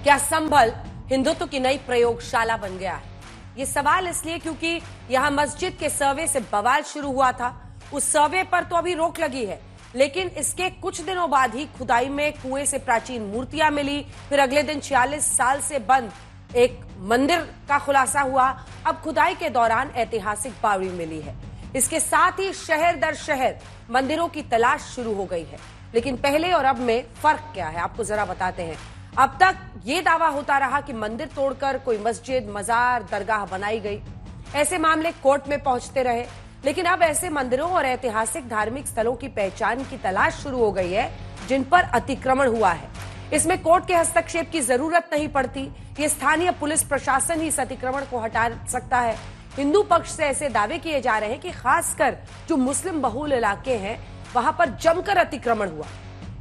क्या संभल हिंदुत्व की नई प्रयोगशाला बन गया है? ये सवाल इसलिए क्योंकि यहां मस्जिद के सर्वे से बवाल शुरू हुआ था। उस सर्वे पर तो अभी रोक लगी है, लेकिन इसके कुछ दिनों बाद ही खुदाई में कुएं से प्राचीन मूर्तियां मिली। फिर अगले दिन 46 साल से बंद एक मंदिर का खुलासा हुआ। अब खुदाई के दौरान ऐतिहासिक बावड़ी मिली है। इसके साथ ही शहर दर शहर मंदिरों की तलाश शुरू हो गई है। लेकिन पहले और अब में फर्क क्या है, आपको जरा बताते हैं। अब तक ये दावा होता रहा कि मंदिर तोड़कर कोई मस्जिद, मजार, दरगाह बनाई गई। ऐसे मामले कोर्ट में पहुंचते रहे। लेकिन अब ऐसे मंदिरों और ऐतिहासिक धार्मिक स्थलों की पहचान की तलाश शुरू हो गई है जिन पर अतिक्रमण हुआ है। इसमें कोर्ट के हस्तक्षेप की जरूरत नहीं पड़ती। ये स्थानीय पुलिस प्रशासन ही इस अतिक्रमण को हटा सकता है। हिंदू पक्ष से ऐसे दावे किए जा रहे हैं कि खासकर जो मुस्लिम बहुल इलाके हैं वहां पर जमकर अतिक्रमण हुआ।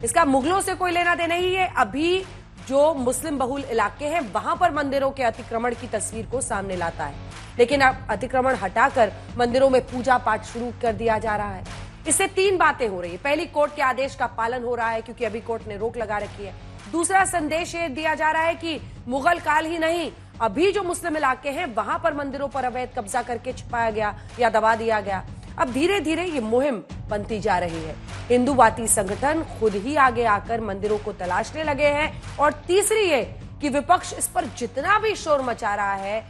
इसका मुगलों से कोई लेना देना ही है। अभी जो मुस्लिम बहुल इलाके हैं वहां पर मंदिरों के अतिक्रमण की तस्वीर को सामने लाता है। लेकिन अब अतिक्रमण हटाकर मंदिरों में पूजा पाठ शुरू कर दिया जा रहा है। इससे तीन बातें हो रही है। पहली, कोर्ट के आदेश का पालन हो रहा है क्योंकि अभी कोर्ट ने रोक लगा रखी है। दूसरा, संदेश ये दिया जा रहा है कि मुगल काल ही नहीं, अभी जो मुस्लिम इलाके हैं वहां पर मंदिरों पर अवैध कब्जा करके छिपाया गया या दबा दिया गया। अब धीरे धीरे ये मुहिम बनती जा रही है। हिंदूवादी संगठन खुद ही आगे आकर मंदिरों को तलाशने लगे हैं। और तीसरी ये कि विपक्ष इस पर जितना भी शोर मचा रहा है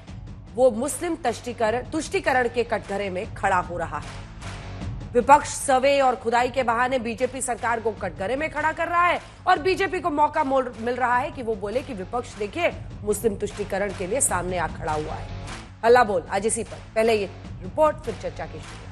वो मुस्लिम तुष्टीकरण के कटघरे में खड़ा हो रहा है। विपक्ष सर्वे और खुदाई के बहाने बीजेपी सरकार को कटघरे में खड़ा कर रहा है और बीजेपी को मौका मिल रहा है कि वो बोले कि विपक्ष देखिए मुस्लिम तुष्टीकरण के लिए सामने आ खड़ा हुआ है। हल्ला बोल आज इसी पर। पहले ये रिपोर्ट, फिर चर्चा की शुरुआत।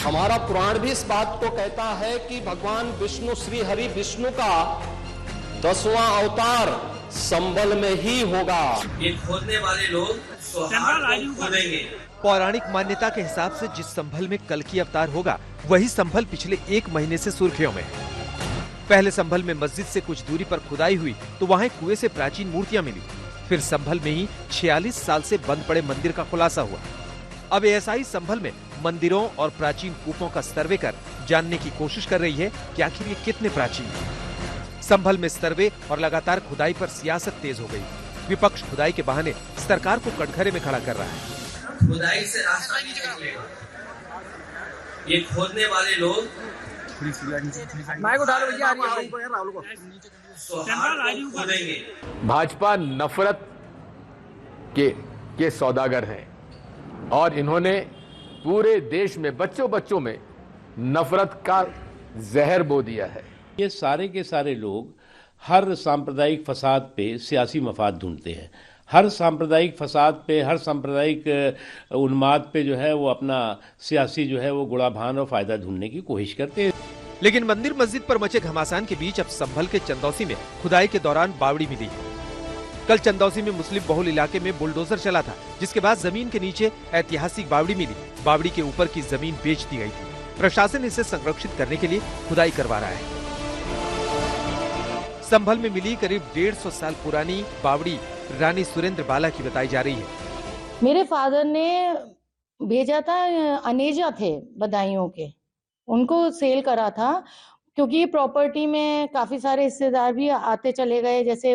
हमारा पुराण भी इस बात को कहता है कि भगवान विष्णु, श्री हरि विष्णु का 10वां अवतार संबल में ही होगा। ये खोदने वाले लोग खोदेंगे। पौराणिक मान्यता के हिसाब से जिस संभल में कल्कि अवतार होगा वही संभल पिछले 1 महीने से सुर्खियों में है। पहले संभल में मस्जिद से कुछ दूरी पर खुदाई हुई तो वहाँ कुएं से प्राचीन मूर्तियां मिली। फिर संभल में ही 46 साल से बंद पड़े मंदिर का खुलासा हुआ। अब एएसआई संभल में मंदिरों और प्राचीन कूपों का सर्वे कर जानने की कोशिश कर रही है कि आखिर ये कितने प्राचीन हैं। संभल में सर्वे और लगातार खुदाई पर सियासत तेज हो गई। विपक्ष खुदाई के बहाने सरकार को कटघरे में खड़ा कर रहा है। खुदाई से रास्ता नहीं निकलेगा। ये खोदने वाले लोग खोदेंगे। भाजपा नफरत के सौदागर हैं और इन्होंने पूरे देश में बच्चों में नफरत का जहर बो दिया है। ये सारे के सारे लोग हर सांप्रदायिक फसाद पे सियासी मफाद ढूंढते हैं। हर सांप्रदायिक फसाद पे, हर सांप्रदायिक उन्माद पे जो है वो अपना सियासी जो है वो गुड़ाभान और फायदा ढूंढने की कोशिश करते हैं। लेकिन मंदिर मस्जिद पर मचे घमासान के बीच अब संभल के चंदौसी में खुदाई के दौरान बावड़ी मिली है। कल चंदौसी में मुस्लिम बहुल इलाके में बुलडोजर चला था, जिसके बाद जमीन के नीचे ऐतिहासिक बावड़ी मिली। बावड़ी के ऊपर की जमीन बेच दी गई थी। प्रशासन इसे संरक्षित करने के लिए खुदाई करवा रहा है। संभल में मिली करीब 150 साल पुरानी बावड़ी रानी सुरेंद्र बाला की बताई जा रही है। मेरे फादर ने भेजा था, अनेजा थे बदायूं के, उनको सेल करा था क्योंकि ये प्रॉपर्टी में काफी सारे हिस्सेदार भी आते चले गए, जैसे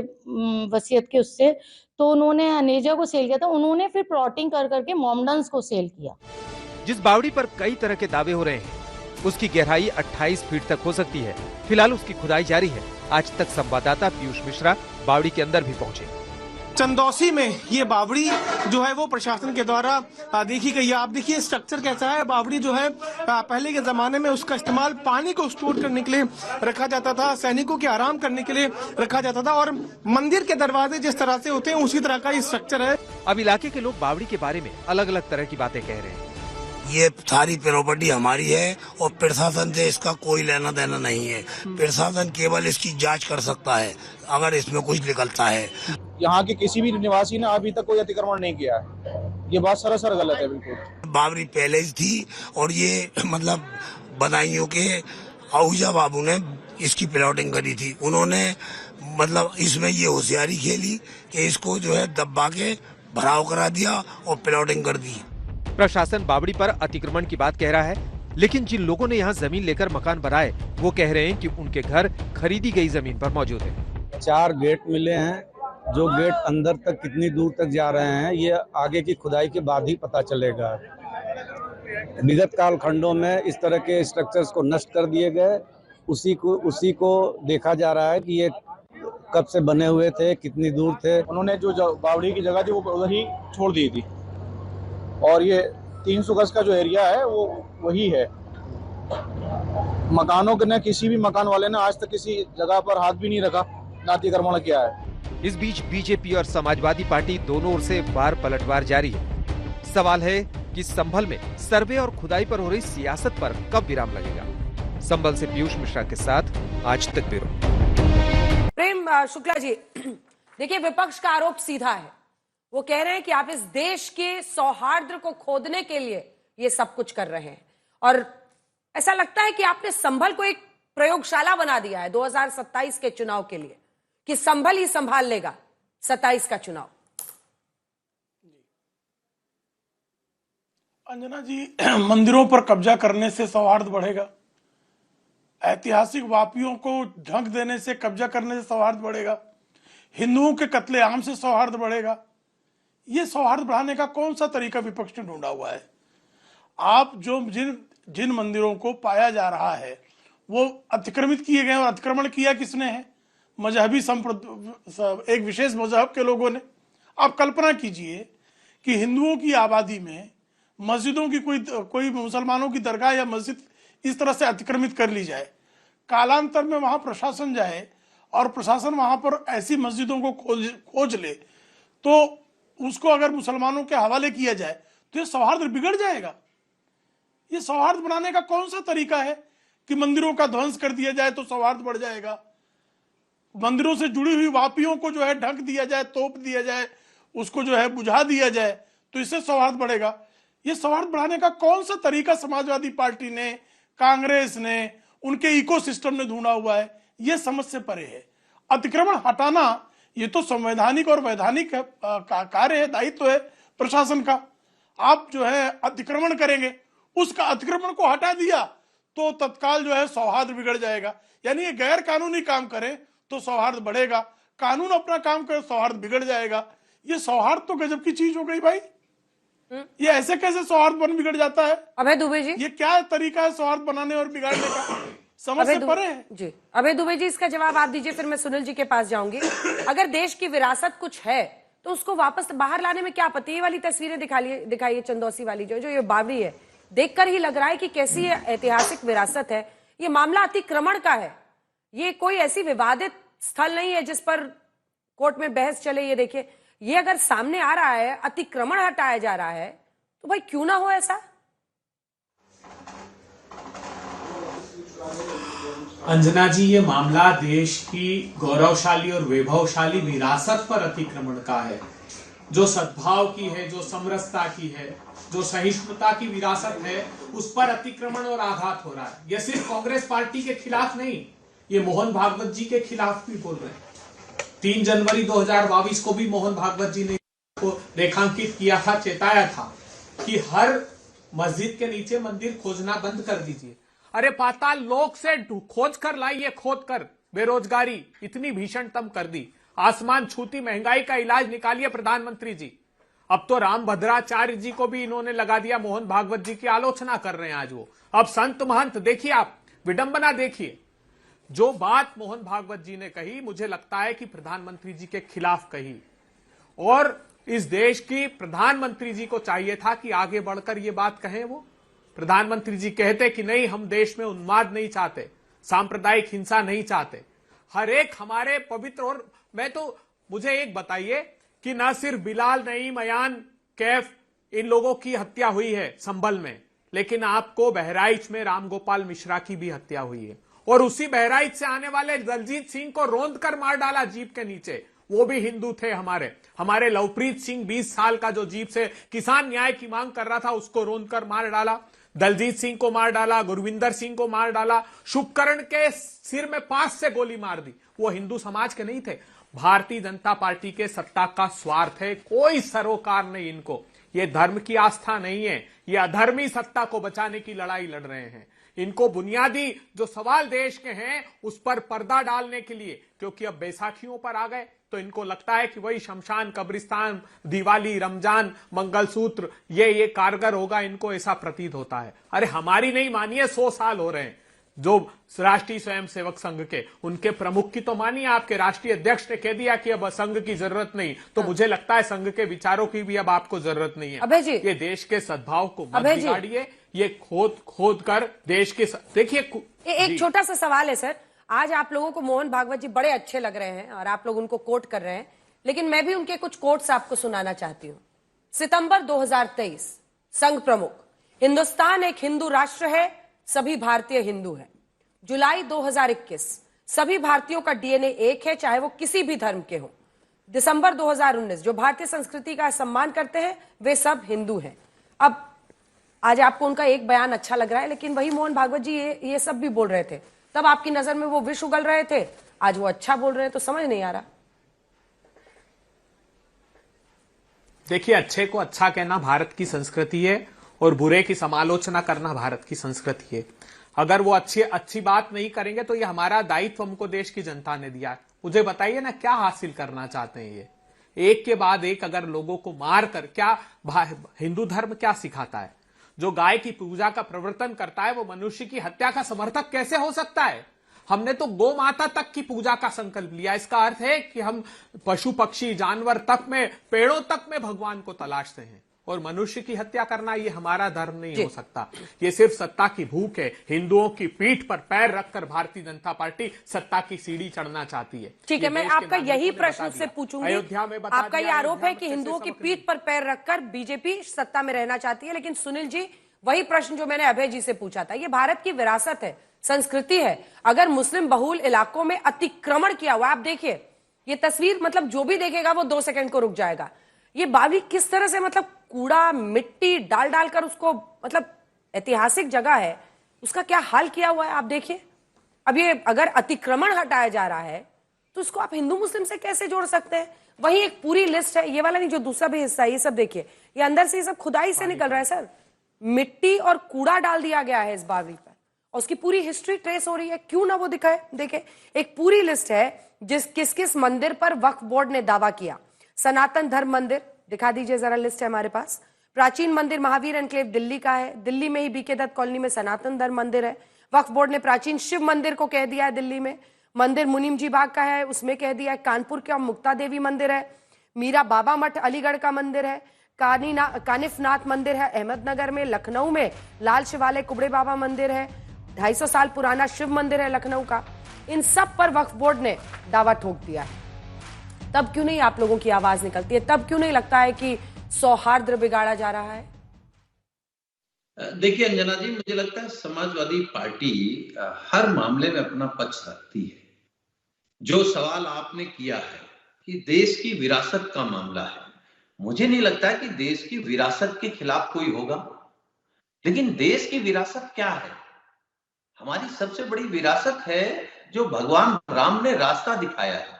वसीयत के उससे, तो उन्होंने अनेजा को सेल किया था। उन्होंने फिर प्लॉटिंग कर करके मोमडन्स को सेल किया। जिस बावड़ी पर कई तरह के दावे हो रहे हैं उसकी गहराई 28 फीट तक हो सकती है। फिलहाल उसकी खुदाई जारी है। आज तक संवाददाता पीयूष मिश्रा बावड़ी के अंदर भी पहुंचे। चंदौसी में ये बावड़ी जो है वो प्रशासन के द्वारा देखी गई है। आप देखिए स्ट्रक्चर कैसा है। बावड़ी जो है पहले के जमाने में उसका इस्तेमाल पानी को स्टोर करने के लिए रखा जाता था, सैनिकों के आराम करने के लिए रखा जाता था, और मंदिर के दरवाजे जिस तरह से होते हैं उसी तरह का ये स्ट्रक्चर है। अब इलाके के लोग बावड़ी के बारे में अलग अलग तरह की बातें कह रहे हैं। ये सारी प्रॉपर्टी हमारी है और प्रशासन से इसका कोई लेना देना नहीं है। प्रशासन केवल इसकी जांच कर सकता है अगर इसमें कुछ निकलता है। यहाँ के किसी भी निवासी ने अभी तक कोई अतिक्रमण नहीं किया है। ये बात सरासर गलत है। बिल्कुल बावरी पहले ही थी और ये मतलब बदायूं के आहूजा बाबू ने इसकी प्लॉटिंग करी थी। उन्होंने मतलब इसमें ये होशियारी खेली कि इसको जो है दबा के भराव करा दिया और प्लॉटिंग कर दी। प्रशासन बावड़ी पर अतिक्रमण की बात कह रहा है, लेकिन जिन लोगों ने यहाँ जमीन लेकर मकान बनाए वो कह रहे हैं कि उनके घर खरीदी गई जमीन पर मौजूद है। 4 गेट मिले हैं, जो गेट अंदर तक कितनी दूर तक जा रहे हैं ये आगे की खुदाई के बाद ही पता चलेगा। विगत काल खंडों में इस तरह के स्ट्रक्चर्स को नष्ट कर दिए गए, उसी को देखा जा रहा है कि ये कब से बने हुए थे, कितनी दूर थे। उन्होंने जो बावड़ी की जगह थी वो उधर ही छोड़ दी थी और ये 300 गज का जो एरिया है वो वही है। मकानों के न किसी भी मकान वाले ने आज तक किसी जगह पर हाथ भी नहीं रखा, ना अतिक्रमण किया है। इस बीच बीजेपी और समाजवादी पार्टी दोनों ओर से वार पलटवार जारी है। सवाल है कि संभल में सर्वे और खुदाई पर हो रही सियासत पर कब विराम लगेगा। संभल से पीयूष मिश्रा के साथ आज तक ब्यूरो। प्रेम शुक्ला जी, देखिए विपक्ष का आरोप सीधा है। वो कह रहे हैं कि आप इस देश के सौहार्द को खोदने के लिए ये सब कुछ कर रहे हैं और ऐसा लगता है कि आपने संभल को एक प्रयोगशाला बना दिया है 2027 के चुनाव के लिए, कि संभल ही संभाल लेगा 27 का चुनाव। अंजना जी, मंदिरों पर कब्जा करने से सौहार्द बढ़ेगा, ऐतिहासिक वापियों को ढंक देने से, कब्जा करने से सौहार्द बढ़ेगा, हिंदुओं के कत्लेआम से सौहार्द बढ़ेगा। ये सौहार्द बढ़ाने का कौन सा तरीका विपक्ष ने ढूंढा हुआ है? आप जो जिन मंदिरों को पाया जा रहा है वो अतिक्रमित किए गए, और अतिक्रमण किया किसने है? मजहबी एक विशेष मजहब के लोगों ने। आप कल्पना कीजिए कि हिंदुओं की आबादी में मस्जिदों की कोई मुसलमानों की दरगाह या मस्जिद इस तरह से अतिक्रमित कर ली जाए, कालांतर में वहां प्रशासन जाए और प्रशासन वहां पर ऐसी मस्जिदों को खोज ले, तो उसको अगर मुसलमानों के हवाले किया जाए तो ये सौहार्द बिगड़ जाएगा। ये सौहार्द बनाने का कौन सा तरीका है कि मंदिरों का ध्वंस कर दिया जाए तो सौहार्द बढ़ जाएगा, मंदिरों से जुड़ी हुई वापियों को जो है ढक दिया जाए, तोप दिया जाए, उसको जो है बुझा दिया जाए तो इससे सौहार्द बढ़ेगा। ये सौहार्द बढ़ाने का कौन सा तरीका समाजवादी पार्टी ने, कांग्रेस ने, उनके इकोसिस्टम ने ढूंढा हुआ है? ये समझ से परे है। अतिक्रमण हटाना ये तो संवैधानिक और वैधानिक कार्य है, दायित्व है प्रशासन का। आप जो है अतिक्रमण करेंगे, उसका अतिक्रमण को हटा दिया तो तत्काल जो है सौहार्द बिगड़ जाएगा। यानी ये गैर कानूनी काम करे तो सौहार्द बढ़ेगा, कानून अपना काम करे सौहार्द बिगड़ जाएगा। ये सौहार्द तो गजब की चीज हो गई भाई। ये ऐसे कैसे सौहार्द बिगड़ जाता है? अभय दुबे जी, ये क्या तरीका है सौहार्द बनाने और बिगाड़ने का? समझ से परे है जी। अभय दुबे जी, इसका जवाब आप दीजिए, फिर मैं सुनील जी के पास जाऊंगी। अगर देश की विरासत कुछ है तो उसको वापस बाहर लाने में क्या आपत्ति? ये वाली तस्वीरें दिखाइए चंदौसी वाली, जो ये बावड़ी है, देखकर ही लग रहा है कि कैसी ये ऐतिहासिक विरासत है। ये मामला अतिक्रमण का है, ये कोई ऐसी विवादित स्थल नहीं है जिस पर कोर्ट में बहस चले। ये देखिए, ये अगर सामने आ रहा है, अतिक्रमण हटाया जा रहा है, तो भाई क्यों ना हो ऐसा? अंजना जी, ये मामला देश की गौरवशाली और वैभवशाली विरासत पर अतिक्रमण का है, जो सद्भाव की है, जो समरसता की है, जो सहिष्णुता की विरासत है, उस पर अतिक्रमण और आघात हो रहा है। यह सिर्फ कांग्रेस पार्टी के खिलाफ नहीं, ये मोहन भागवत जी के खिलाफ भी बोल रहे हैं। 3 जनवरी 2022 को भी मोहन भागवत जी ने को रेखांकित किया था, चेताया था कि हर मस्जिद के नीचे मंदिर खोजना बंद कर दीजिए। अरे पाताल लोक से खोज कर लाइए, खोद कर। बेरोजगारी इतनी भीषणतम कर दी, आसमान छूती महंगाई का इलाज निकालिए प्रधानमंत्री जी। अब तो राम भद्राचार्य जी को भी इन्होंने लगा दिया, मोहन भागवत जी की आलोचना कर रहे हैं आज वो। अब संत महंत देखिए, आप विडंबना देखिए। जो बात मोहन भागवत जी ने कही, मुझे लगता है कि प्रधानमंत्री जी के खिलाफ कही, और इस देश की प्रधानमंत्री जी को चाहिए था कि आगे बढ़कर ये बात कहें। वो प्रधानमंत्री जी कहते कि नहीं, हम देश में उन्माद नहीं चाहते, सांप्रदायिक हिंसा नहीं चाहते, हर एक हमारे पवित्र। और मैं तो, मुझे एक बताइए कि ना सिर्फ बिलाल, नईम, अयान, कैफ, इन लोगों की हत्या हुई है संभल में, लेकिन आपको बहराइच में रामगोपाल मिश्रा की भी हत्या हुई है, और उसी बहराइच से आने वाले दलजीत सिंह को रौंद कर मार डाला जीप के नीचे। वो भी हिंदू थे हमारे लवप्रीत सिंह, 20 साल का, जो जीप से किसान न्याय की मांग कर रहा था, उसको रौंद कर मार डाला। दलजीत सिंह को मार डाला, गुरविंदर सिंह को मार डाला, शुभकरण के सिर में 5 से गोली मार दी। वो हिंदू समाज के नहीं थे। भारतीय जनता पार्टी के सत्ता का स्वार्थ है, कोई सरोकार नहीं इनको। ये धर्म की आस्था नहीं है, ये अधर्मी सत्ता को बचाने की लड़ाई लड़ रहे हैं। इनको बुनियादी जो सवाल देश के हैं उस पर पर्दा डालने के लिए, क्योंकि अब बैसाखियों पर आ गए तो इनको लगता है कि वही शमशान, कब्रिस्तान, दिवाली, रमजान, मंगलसूत्र ये कारगर होगा, इनको ऐसा प्रतीत होता है। अरे हमारी नहीं मानिए, 100 साल हो रहे हैं। जो राष्ट्रीय स्वयंसेवक संघ के उनके प्रमुख की तो मानिए, आपके राष्ट्रीय अध्यक्ष ने कह दिया कि अब संघ की जरूरत नहीं, तो मुझे लगता है संघ के विचारों की भी अब आपको जरूरत नहीं है। अभय जी, ये देश के सद्भाव को मत बिगाड़िए, ये खोद कर देश के देखिए। एक छोटा सा सवाल है सर, आज आप लोगों को मोहन भागवत जी बड़े अच्छे लग रहे हैं और आप लोग उनको कोट कर रहे हैं, लेकिन मैं भी उनके कुछ कोट्स आपको सुनाना चाहती हूं। सितंबर 2023, संघ प्रमुख, हिंदुस्तान एक हिंदू राष्ट्र है, सभी भारतीय हिंदू हैं। जुलाई 2021, सभी भारतीयों का डीएनए एक है, चाहे वो किसी भी धर्म के हों। दिसंबर 2019, जो भारतीय संस्कृति का सम्मान करते हैं वे सब हिंदू हैं। अब आज आपको उनका एक बयान अच्छा लग रहा है, लेकिन वही मोहन भागवत जी ये सब भी बोल रहे थे, तब आपकी नजर में वो विष उगल रहे थे, आज वो अच्छा बोल रहे हैं, तो समझ नहीं आ रहा। देखिए, अच्छे को अच्छा कहना भारत की संस्कृति है और बुरे की समालोचना करना भारत की संस्कृति है। अगर वो अच्छी बात नहीं करेंगे तो ये हमारा दायित्व हमको देश की जनता ने दिया है। मुझे बताइए ना, क्या हासिल करना चाहते हैं ये? एक के बाद एक अगर लोगों को मार कर, क्या हिंदू धर्म क्या सिखाता है? जो गाय की पूजा का प्रवर्तन करता है वो मनुष्य की हत्या का समर्थक कैसे हो सकता है? हमने तो गौ माता तक की पूजा का संकल्प लिया। इसका अर्थ है कि हम पशु पक्षी जानवर तक में, पेड़ों तक में भगवान को तलाशते हैं, और मनुष्य की हत्या करना ये हमारा धर्म नहीं हो सकता। ये सिर्फ सत्ता की भूख है। हिंदुओं की पीठ पर पैर रखकर भारतीय जनता पार्टी सत्ता की सीढ़ी चढ़ना चाहती है। ठीक है, मैं आपका यही प्रश्न से पूछूंगी। अयोध्या में आपका ये आरोप है कि हिंदुओं की पीठ पर पैर रखकर बीजेपी सत्ता में रहना चाहती है, लेकिन सुनील जी, वही प्रश्न जो मैंने अभय जी से पूछा था, ये भारत की विरासत है, संस्कृति है। अगर मुस्लिम बहुल इलाकों में अतिक्रमण किया हुआ, आप देखिए ये तस्वीर, मतलब जो भी देखेगा वो 2 सेकंड को रुक जाएगा। ये बावली किस तरह से, मतलब कूड़ा मिट्टी डाल कर उसको, मतलब ऐतिहासिक जगह है, उसका क्या हाल किया हुआ है आप देखिए। अब ये अगर अतिक्रमण हटाया जा रहा है तो उसको आप हिंदू मुस्लिम से कैसे जोड़ सकते हैं? वही एक पूरी लिस्ट है, ये वाला नहीं, जो दूसरा भी हिस्सा है, ये सब देखिए, ये अंदर से ये सब खुदाई से निकल रहा है सर। मिट्टी और कूड़ा डाल दिया गया है इस बावली पर, और उसकी पूरी हिस्ट्री ट्रेस हो रही है। क्यों ना वो दिखाए? देखे, एक पूरी लिस्ट है किस किस मंदिर पर वक्फ बोर्ड ने दावा किया। सनातन धर्म मंदिर, दिखा दीजिए जरा, लिस्ट है हमारे पास। प्राचीन मंदिर महावीर एनक्लेव दिल्ली का है, दिल्ली में ही बीके दत्त कॉलोनी में सनातन धर्म मंदिर है। वक्फ बोर्ड ने प्राचीन शिव मंदिर को कह दिया है दिल्ली में। मंदिर मुनीम जी बाग का है, उसमें कह दिया है। कानपुर का मुक्ता देवी मंदिर है। मीरा बाबा मठ अलीगढ़ का मंदिर है। कानिफनाथ मंदिर है अहमदनगर में। लखनऊ में लाल शिवालय कुबड़े बाबा मंदिर है। 250 साल पुराना शिव मंदिर है लखनऊ का। इन सब पर वक्फ बोर्ड ने दावा ठोक दिया है। तब क्यों नहीं आप लोगों की आवाज निकलती है? तब क्यों नहीं लगता है कि सौहार्द बिगाड़ा जा रहा है? देखिए अंजना जी, मुझे लगता है समाजवादी पार्टी हर मामले में अपना पक्ष रखती है। जो सवाल आपने किया है कि देश की विरासत का मामला है, मुझे नहीं लगता है कि देश की विरासत के खिलाफ कोई होगा। लेकिन देश की विरासत क्या है? हमारी सबसे बड़ी विरासत है जो भगवान राम ने रास्ता दिखाया है,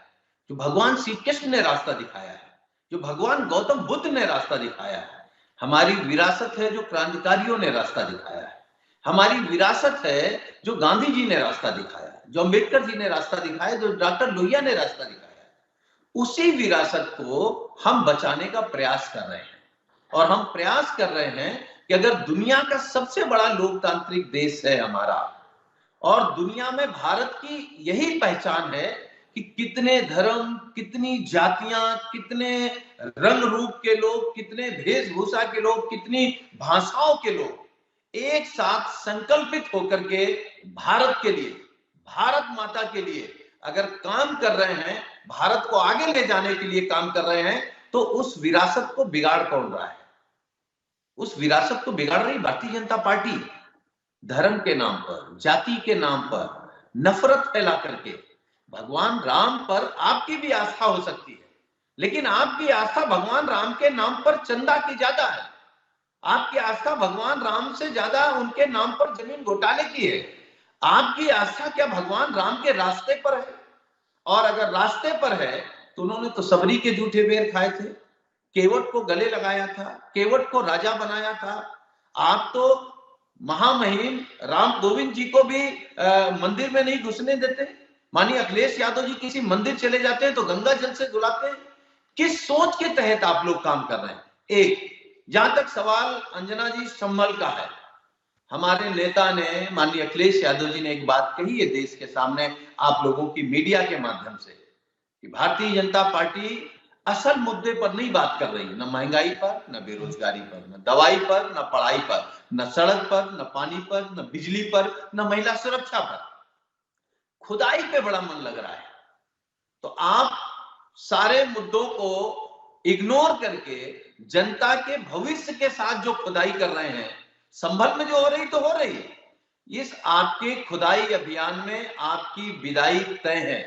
जो भगवान श्री कृष्ण ने रास्ता दिखाया है, जो भगवान गौतम बुद्ध ने रास्ता दिखाया है। हमारी विरासत है जो क्रांतिकारियों ने रास्ता दिखाया है। हमारी विरासत है जो गांधी जी ने रास्ता दिखाया है, जो अम्बेडकर जी ने रास्ता दिखाया, जो डॉक्टर लोहिया ने रास्ता दिखाया है। उसी विरासत को हम बचाने का प्रयास कर रहे हैं। और हम प्रयास कर रहे हैं कि अगर दुनिया का सबसे बड़ा लोकतांत्रिक देश है हमारा, और दुनिया में भारत की यही पहचान है कि कितने धर्म, कितनी जातियां, कितने रंग रूप के लोग, कितने वेशभूषा के लोग, कितनी भाषाओं के लोग एक साथ संकल्पित होकर के भारत के लिए, भारत माता के लिए अगर काम कर रहे हैं, भारत को आगे ले जाने के लिए काम कर रहे हैं, तो उस विरासत को बिगाड़ कौन रहा है? उस विरासत को बिगाड़ रही भारतीय जनता पार्टी। धर्म के नाम पर, जाति के नाम पर नफरत फैला करके। भगवान राम पर आपकी भी आस्था हो सकती है, लेकिन आपकी आस्था भगवान राम के नाम पर चंदा की ज्यादा है। आपकी आस्था भगवान राम से ज्यादा उनके नाम पर जमीन घोटाले की है। आपकी आस्था क्या भगवान राम के रास्ते पर है? और अगर रास्ते पर है तो उन्होंने तो सबरी के जूठे बेर खाए थे, केवट को गले लगाया था, केवट को राजा बनाया था। आप तो महामहिम राम गोविंद जी को भी मंदिर में नहीं घुसने देते। माननीय अखिलेश यादव जी किसी मंदिर चले जाते हैं तो गंगा जल से धुलाते हैं। किस सोच के तहत आप लोग काम कर रहे हैं? एक, जहां तक सवाल अंजना जी संभल का है, हमारे नेता ने, माननीय अखिलेश यादव जी ने एक बात कही है देश के सामने आप लोगों की मीडिया के माध्यम से, कि भारतीय जनता पार्टी असल मुद्दे पर नहीं बात कर रही, न महंगाई पर, न बेरोजगारी पर, न दवाई पर, न पढ़ाई पर, न सड़क पर, न पानी पर, न बिजली पर, न महिला सुरक्षा पर। खुदाई पे बड़ा मन लग रहा है। तो आप सारे मुद्दों को इग्नोर करके जनता के भविष्य के साथ जो खुदाई कर रहे हैं, संभल में जो हो रही तो हो रही है। इस आपके खुदाई अभियान में आपकी विदाई तय है,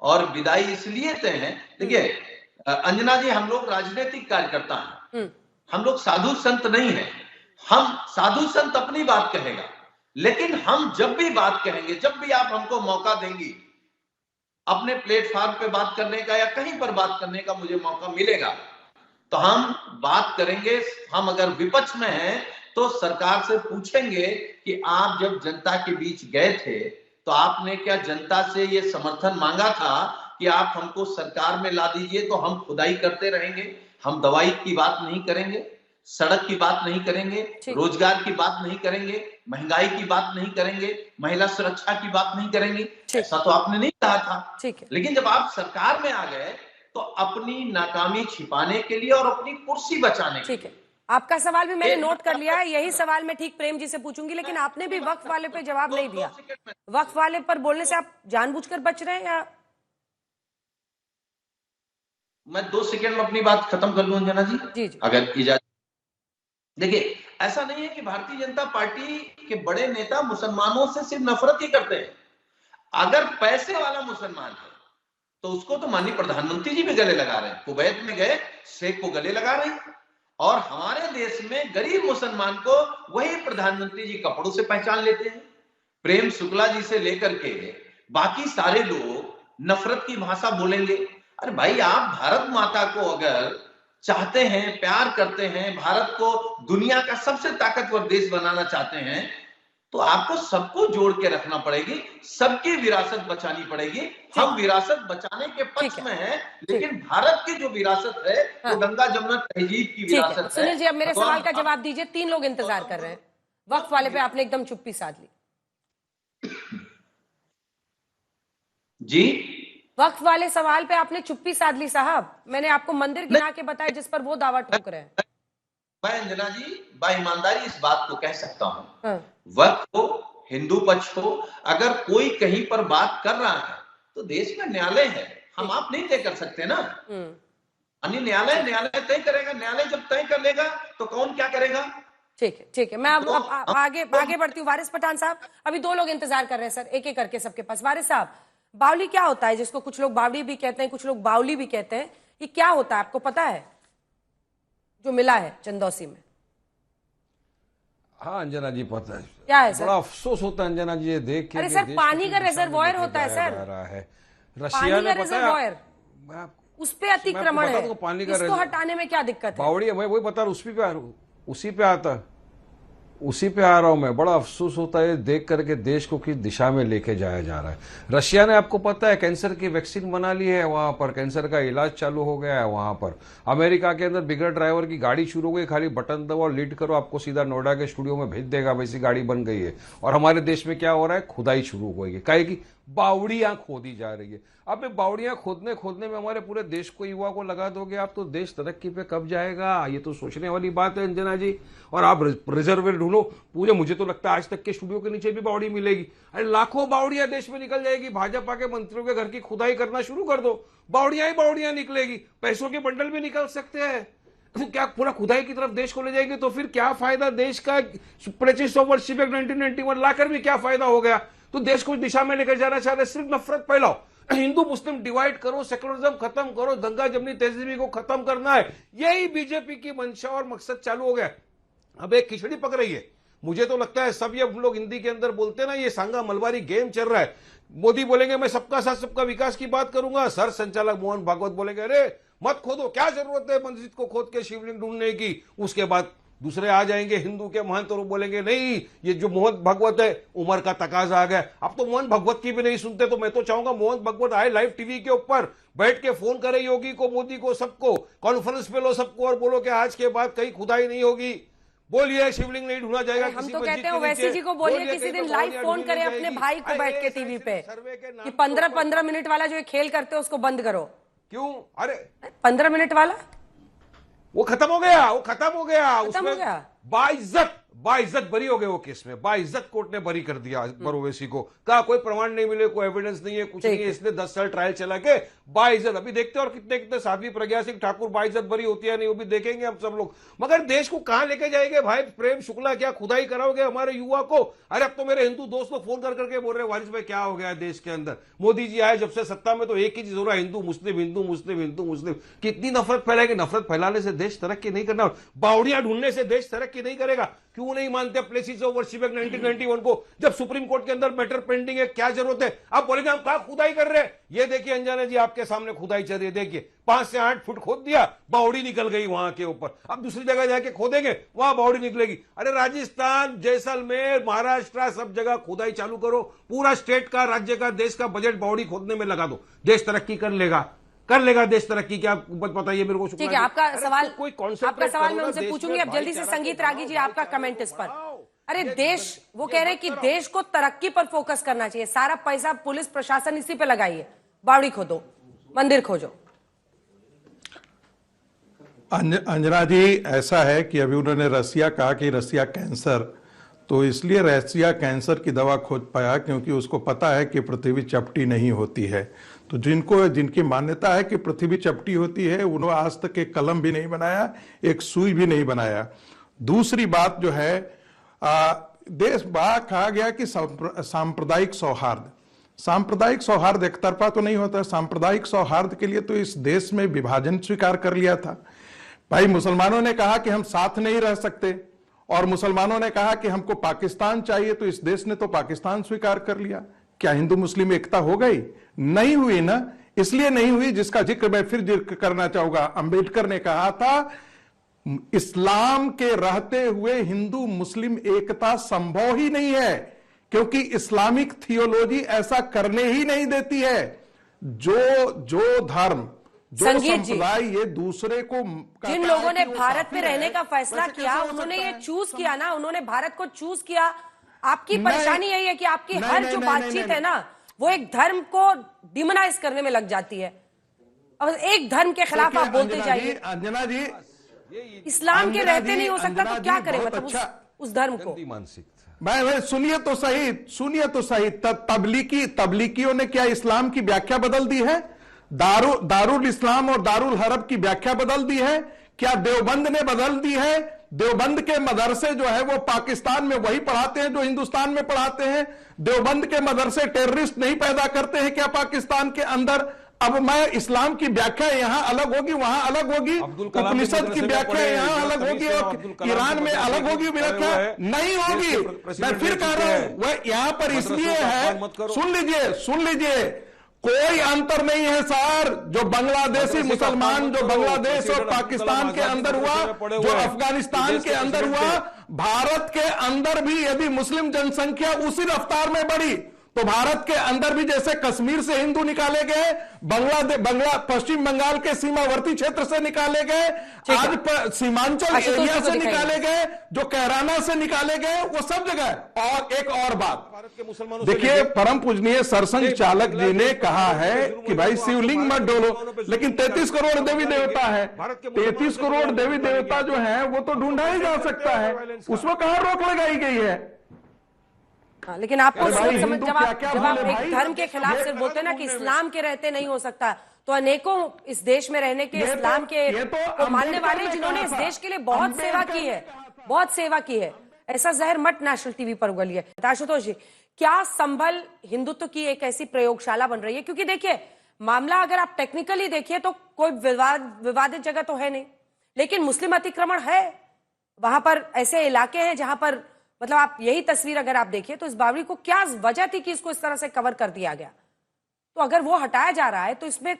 और विदाई इसलिए तय है, देखिए अंजना जी, हम लोग राजनीतिक कार्यकर्ता हैं, हम लोग साधु संत नहीं हैं। हम साधु संत अपनी बात कहेगा, लेकिन हम जब भी बात कहेंगे, जब भी आप हमको मौका देंगी अपने प्लेटफॉर्म पे बात करने का या कहीं पर बात करने का मुझे मौका मिलेगा, तो हम बात करेंगे। हम अगर विपक्ष में हैं तो सरकार से पूछेंगे कि आप जब जनता के बीच गए थे तो आपने क्या जनता से ये समर्थन मांगा था कि आप हमको सरकार में ला दीजिए? तो हम खुदाई करते रहेंगे, हम दवाई की बात नहीं करेंगे, सड़क की बात नहीं करेंगे, रोजगार की बात नहीं करेंगे, महंगाई की बात नहीं करेंगे, महिला सुरक्षा की बात नहीं करेंगे। ऐसा तो आपने नहीं कहा था। लेकिन जब आप सरकार में आ गए तो अपनी नाकामी छिपाने के लिए और अपनी कुर्सी बचाने के लिए। आपका सवाल भी मैंने नोट कर लिया है। यही सवाल मैं ठीक प्रेम जी से पूछूंगी, लेकिन आपने भी वक्फ वाले पे जवाब नहीं दिया। वक्फ वाले पर बोलने से आप जानबूझकर बच रहे हैं या? मैं 2 सेकंड में अपनी बात खत्म कर लूं अंजना जी, अगर इजाजत। देखिए, ऐसा नहीं है कि भारतीय जनता पार्टी के बड़े नेता मुसलमानों से सिर्फ नफरत ही करते हैं। अगर पैसे वाला मुसलमान है तो उसको तो माननीय प्रधानमंत्री जी भी गले लगा रहे हैं। कुवैत में गए, शेख को गले लगा रहे हैं, और हमारे देश में गरीब मुसलमान को वही प्रधानमंत्री जी कपड़ों से पहचान लेते हैं। प्रेम शुक्ला जी से लेकर के बाकी सारे लोग नफरत की भाषा बोलेंगे। अरे भाई, आप भारत माता को अगर चाहते हैं, प्यार करते हैं, भारत को दुनिया का सबसे ताकतवर देश बनाना चाहते हैं, तो आपको सबको जोड़ के रखना पड़ेगी, सबकी विरासत बचानी पड़ेगी। हम विरासत बचाने के पक्ष में हैं, लेकिन भारत की जो विरासत है वो गंगा जमुना तहजीब की विरासत है। सुनील जी, अब मेरे सवाल का जवाब दीजिए। 3 लोग इंतजार कर रहे हैं। वक्फ वाले पे आपने एकदम चुप्पी साध ली जी। वक्फ वाले सवाल पे आपने चुप्पी साध ली साहब। मैंने आपको मंदिर गिना के बताया जिस पर वो दावा ठोक रहे हैं। मैं अंजना जी बाईमानदारी इस बात को कह सकता हूं, वक्फ हो, हिंदू पक्ष हो, अगर कोई कहीं पर बात कर रहा है तो देश में न्यायालय है, हम आप नहीं तय कर सकते ना। अन्य न्यायालय तय करेगा। न्यायालय जब तय कर लेगा तो कौन क्या करेगा? ठीक है। मैं अब आगे बढ़ती हूँ। वारिस पठान साहब, अभी 2 लोग इंतजार कर रहे हैं सर, एक एक करके सबके पास। वारिस साहब, बावली क्या होता है, जिसको कुछ लोग बावड़ी भी कहते हैं, कुछ लोग बावली भी कहते हैं, ये क्या होता है आपको पता है जो मिला है चंदौसी में? हाँ अंजना जी, पता है। क्या है सर? बड़ा अफसोस होता है अंजना जी ये देख के। अरे सर, पानी का रिजर्वॉयर होता है सर, रशिया में रिजर्वॉयर, उस पे अतिक्रमण है, इसको हटाने में क्या दिक्कत है? बावड़ी है, मैं वही बता रहा हूँ, उसी पे आ रहा हूं मैं। बड़ा अफसोस होता है देख करके देश को किस दिशा में लेके जाया जा रहा है। रशिया ने, आपको पता है, कैंसर की वैक्सीन बना ली है, वहां पर कैंसर का इलाज चालू हो गया है। वहां पर अमेरिका के अंदर बिगर ड्राइवर की गाड़ी शुरू हो गई, खाली बटन दबाओ, लीड करो, आपको सीधा नोएडा के स्टूडियो में भेज देगा, वैसी गाड़ी बन गई है। और हमारे देश में क्या हो रहा है, खुदाई शुरू हो गई है, काहे की बावड़ियां खोदी जा रही है। अब ये बावड़ियां खोदने में हमारे पूरे देश को, युवा को लगा दोगे आप, तो देश तरक्की पे कब जाएगा? ये तो सोचने वाली बात है अंजना जी। और आप रिजर्वेयर ढूंढो, पूरे, मुझे तो लगता है आज तक के स्टूडियो के नीचे भी बावड़ी मिलेगी। अरे लाखों बावड़ियां देश में निकल जाएगी। भाजपा के मंत्रियों के घर की खुदाई करना शुरू कर दो, बावड़ियां ही बावड़ियां निकलेगी। पैसों के बंडल भी निकल सकते हैं, तो क्या पूरा खुदाई की तरफ देश को ले जाएंगे? तो फिर क्या फायदा देश का? 2500 वर्ष 1991 लाकर भी क्या फायदा हो गया? तो देश को इस दिशा में लेकर जाना चाहते, सिर्फ नफरत फैलाओ, हिंदू मुस्लिम डिवाइड करो, सेकुलरिज्म खत्म करो, दंगा जमनी तहजीबी को खत्म करना है, यही बीजेपी की मंशा और मकसद चालू हो गया। अब एक खिचड़ी पक रही है, मुझे तो लगता है सब ये हम लोग हिंदी के अंदर बोलते हैं ना, ये सांगा मलबारी गेम चल रहा है। मोदी बोलेंगे मैं सबका साथ सबका विकास की बात करूंगा, सर संचालक मोहन भागवत बोलेंगे अरे मत खोदो, क्या जरूरत है मस्जिद को खोद के शिवलिंग ढूंढने की। उसके बाद दूसरे आ जाएंगे हिंदू के महंत और बोलेंगे नहीं ये जो मोहन भागवत है उम्र का तकाजा आ गया। अब तो मोहन भागवत की भी नहीं सुनते, तो मैं तो चाहूंगा मोहन भागवत आए लाइव टीवी के ऊपर, बैठ के फोन करे योगी को, मोदी को, सबको कॉन्फ्रेंस पे लो सबको और बोलो कि आज के बाद कहीं खुदाई नहीं होगी, बोलिए शिवलिंग नहीं ढूंढा जाएगा। हम तो कहते हैं ओवैसी जी को बोलिए किसी दिन लाइव फोन करे अपने भाई को बैठ के टीवी पे कि 15-15 मिनट वाला जो खेल करते हो उसको बंद करो। क्यों? अरे 15 मिनट वाला वो खत्म हो गया, वो खत्म हो गया, खत्म हो गया। बाइज्जत बरी हो गए वो केस में, बाइज्जत कोर्ट ने बरी कर दिया अकबर ओवैसी को, कहा कोई प्रमाण नहीं मिले, कोई एविडेंस नहीं है, कुछ नहीं है, इसने 10 साल ट्रायल चला के बाइज्जत। अभी देखते हैं और कितने कितने साध्वी प्रज्ञा सिंह ठाकुर बाइज्जत बरी होती है नहीं, वो भी देखेंगे हम सब लोग। मगर देश को कहां लेके जाएंगे भाई प्रेम शुक्ला, क्या खुदाई कराओगे हमारे युवा को? अरे अब तो मेरे हिंदू दोस्त लोग फोन कर करके बोल रहे वारिस भाई क्या हो गया देश के अंदर, मोदी जी आए जब से सत्ता में तो एक ही चीज हो रहा है, हिंदू मुस्लिम हिंदू मुस्लिम हिंदू मुस्लिम। कितनी नफरत फैलाएगी? नफरत फैलाने से देश तरक्की नहीं करना, बावड़ियां ढूंढने से देश तरक्की नहीं करेगा। क्यों नहीं मानते प्लेसेस ऑफ वर्शिप एक्ट 1991 को, जब सुप्रीम कोर्ट के अंदर मैटर पेंडिंग है, क्या जरूरत है? आप बोलेंगे हम कहां खुदाई कर रहे हैं? ये देखिए अंजना जी आपके सामने खुदाई चल रही है, देखिए 5 से 8 फुट खोद दिया, बावड़ी निकल गई वहां के ऊपर। अब दूसरी जगह जाके खोदेंगे वहां बावड़ी निकलेगी। अरे राजस्थान जैसलमेर महाराष्ट्र सब जगह खुदाई चालू करो, पूरा स्टेट का राज्य का देश का बजट बावड़ी खोदने में लगा दो, देश तरक्की कर लेगा देश तरक्की। क्या बताइए मेरे को? ठीक है, आपका सवाल मैं उनसे पूछूंगी। अब जल्दी से संगीत रागी जी आपका कमेंट इस पर। अरे देश, वो कह रहे हैं कि देश को तरक्की पर फोकस करना चाहिए, सारा पैसा पुलिस प्रशासन इसी पे लगाइए, बावड़ी खोदो मंदिर खोजो। अंजना जी ऐसा है कि अभी उन्होंने रसिया कहा कि रसिया कैंसर, तो इसलिए रसिया कैंसर की दवा खोज पाया क्योंकि उसको पता है कि पृथ्वी चपटी नहीं होती है। तो जिनकी मान्यता है कि पृथ्वी चपटी होती है उन्होंने आज तक एक कलम भी नहीं बनाया, एक सुई भी नहीं बनाया। दूसरी बात जो है देश बड़ा कहा गया कि सांप्रदायिक सौहार्द एक तरफा तो नहीं होता। सांप्रदायिक सौहार्द के लिए तो इस देश में विभाजन स्वीकार कर लिया था भाई। मुसलमानों ने कहा कि हम साथ नहीं रह सकते और मुसलमानों ने कहा कि हमको पाकिस्तान चाहिए, तो इस देश ने तो पाकिस्तान स्वीकार कर लिया। क्या हिंदू मुस्लिम एकता हो गई? नहीं हुई ना। इसलिए नहीं हुई जिसका जिक्र मैं फिर जिक्र करना चाहूंगा। अंबेडकर ने कहा था इस्लाम के रहते हुए हिंदू मुस्लिम एकता संभव ही नहीं है, क्योंकि इस्लामिक थियोलॉजी ऐसा करने ही नहीं देती है। जो धर्म जो संप्रदाय ये दूसरे को, जिन लोगों ने भारत में रहने का फैसला किया उन्होंने ये चूज किया ना, उन्होंने भारत को चूज किया। आपकी परेशानी यही है कि आपकी हर जो बातचीत है ना वो एक धर्म को डिमोनाइज करने में लग जाती है। अब एक धर्म के खिलाफ आप बोलते जाइए। अंजना जी इस्लाम के रहते नहीं हो सकता तो क्या करें, मतलब उस धर्म को। भाई सुनिए तो सही तबलीगियों ने क्या इस्लाम की व्याख्या बदल दी है? दारुल इस्लाम और दारुल हरब की व्याख्या बदल दी है? क्या देवबंद ने बदल दी है? देवबंद के मदरसे जो है वो पाकिस्तान में वही पढ़ाते हैं जो हिंदुस्तान में पढ़ाते हैं। देवबंद के मदरसे टेररिस्ट नहीं पैदा करते हैं क्या पाकिस्तान के अंदर? अब मैं इस्लाम की व्याख्या यहां अलग होगी, वहां अलग होगी, उपनिषद की व्याख्या यहां अलग होगी और ईरान में अलग होगी व्याख्या नहीं होगी। मैं फिर कह रहा हूं वह यहां पर इसलिए है, सुन लीजिए कोई अंतर नहीं है सर। जो बांग्लादेशी मुसलमान जो बांग्लादेश और पाकिस्तान के अंदर हुआ, जो अफगानिस्तान के अंदर हुआ, भारत के अंदर भी यदि मुस्लिम जनसंख्या उसी रफ्तार में बढ़ी तो भारत के अंदर भी जैसे कश्मीर से हिंदू निकाले गए, पश्चिम बंगाल के सीमावर्ती क्षेत्र से निकाले गए, आज सीमांचल एरिया से निकाले गए, जो कैराना से निकाले गए, वो सब जगह। और एक और बात भारत के मुसलमानों, देखिए परम पूजनीय सरसंघ चालक जी ने कहा है कि भाई शिवलिंग मत डोलो, लेकिन 33 करोड़ देवी देवता है, 33 करोड़ देवी देवता जो है वो तो ढूंढा ही जा सकता है, उसमें कहां रोक लगाई गई है? लेकिन आपको समझ, जब आप एक धर्म के खिलाफ सिर्फ बोलते हैं ना कि इस्लाम के रहते नहीं हो सकता, तो अनेकों इस देश में रहने के इस्लाम के को मानने वाले जिन्होंने इस देश के लिए बहुत सेवा की है, ऐसा जहर मत नेशनल टीवी पर उगलिए। आशुतोष जी, क्या संभल हिंदुत्व की एक ऐसी प्रयोगशाला बन रही है? क्योंकि देखिए मामला अगर आप टेक्निकली देखिए तो कोई विवादित जगह तो है नहीं, लेकिन मुस्लिम अतिक्रमण है, वहां पर ऐसे इलाके हैं जहां पर मतलब आप यही तस्वीर अगर आप देखिए तो इस बावड़ी को क्या वजह थी कि इसको इस तरह से कवर कर दिया गया? तो अगर वो हटाया जा रहा है तो इसमें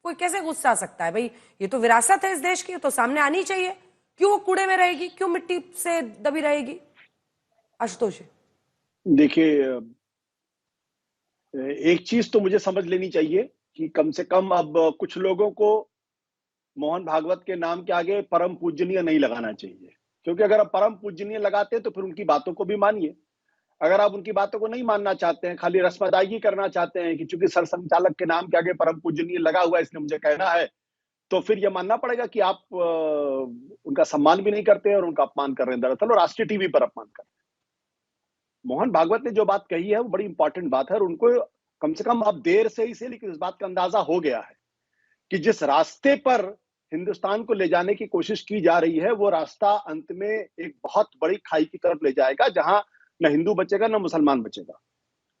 कोई कैसे गुस्सा आ सकता है? भाई ये तो विरासत है इस देश की, तो सामने आनी चाहिए। क्यों वो कूड़े में रहेगी, क्यों मिट्टी से दबी रहेगी? आशुतोष, देखिए, एक चीज तो मुझे समझ लेनी चाहिए कि कम से कम अब कुछ लोगों को मोहन भागवत के नाम के आगे परम पूजनीय नहीं लगाना चाहिए, क्योंकि अगर आप परम पूजनीय लगाते हैं तो फिर उनकी बातों को भी मानिए। अगर आप उनकी बातों को नहीं मानना चाहते हैं, खाली रस्म अदायगी करना चाहते हैं कि चूंकि सरसंघचालक के नाम के आगे परम पूजनीय लगा हुआ है इसलिए मुझे कहना है, तो फिर यह मानना पड़ेगा कि आप उनका सम्मान भी नहीं करते हैं और उनका अपमान कर रहे हैं, दरअसल, और राष्ट्रीय टीवी पर अपमान कर रहे हैं। मोहन भागवत ने जो बात कही है वो बड़ी इंपॉर्टेंट बात है, और उनको कम से कम अब देर से ही से लेकिन इस बात का अंदाजा हो गया है कि जिस रास्ते पर हिंदुस्तान को ले जाने की कोशिश की जा रही है वो रास्ता अंत में एक बहुत बड़ी खाई की तरफ ले जाएगा, जहां न हिंदू बचेगा न मुसलमान बचेगा।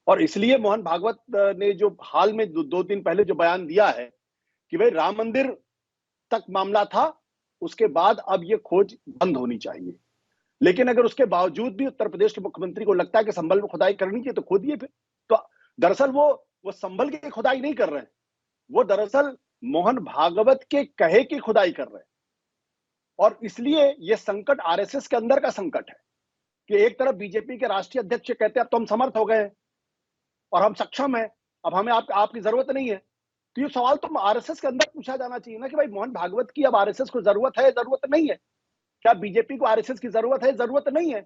और इसलिए मोहन भागवत ने जो हाल में 2 दिन पहले जो बयान दिया है कि भाई राम मंदिर तक मामला था, उसके बाद अब ये खोज बंद होनी चाहिए। लेकिन अगर उसके बावजूद भी उत्तर प्रदेश के मुख्यमंत्री को लगता है कि संभल में खुदाई करनी चाहिए तो खोदिए फिर। तो दरअसल वो संभल की खुदाई नहीं कर रहे हैं, वो दरअसल मोहन भागवत के कहे की खुदाई कर रहे हैं। और इसलिए ये संकट आरएसएस के अंदर का संकट है कि एक तरफ बीजेपी के राष्ट्रीय अध्यक्ष कहते हैं अब तो हम समर्थ हो गए हैं और हम सक्षम हैं, अब हमें आपकी जरूरत नहीं है। तो ये सवाल तो आरएसएस के अंदर पूछा जाना चाहिए ना कि भाई मोहन भागवत की अब आरएसएस को जरूरत है, जरूरत नहीं है? क्या बीजेपी को आरएसएस की जरूरत है, जरूरत नहीं है?